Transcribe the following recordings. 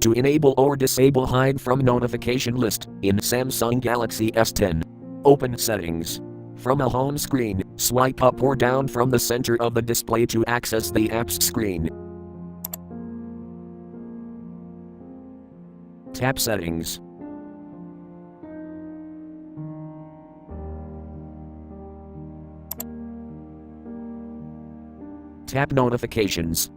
To enable or disable hide from notification list in Samsung Galaxy S10. Open Settings. From a home screen, swipe up or down from the center of the display to access the apps screen. Tap Settings. Tap Notifications.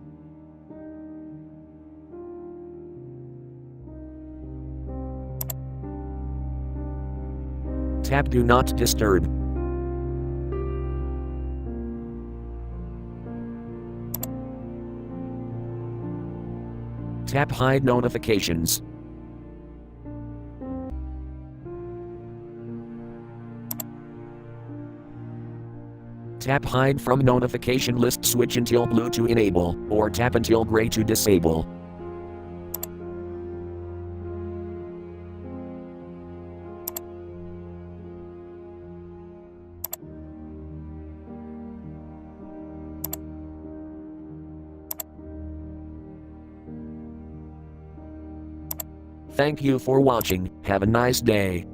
Tap Do Not Disturb. Tap Hide Notifications. Tap Hide from Notification List. Switch until blue to enable, or tap until gray to disable. Thank you for watching. Have a nice day.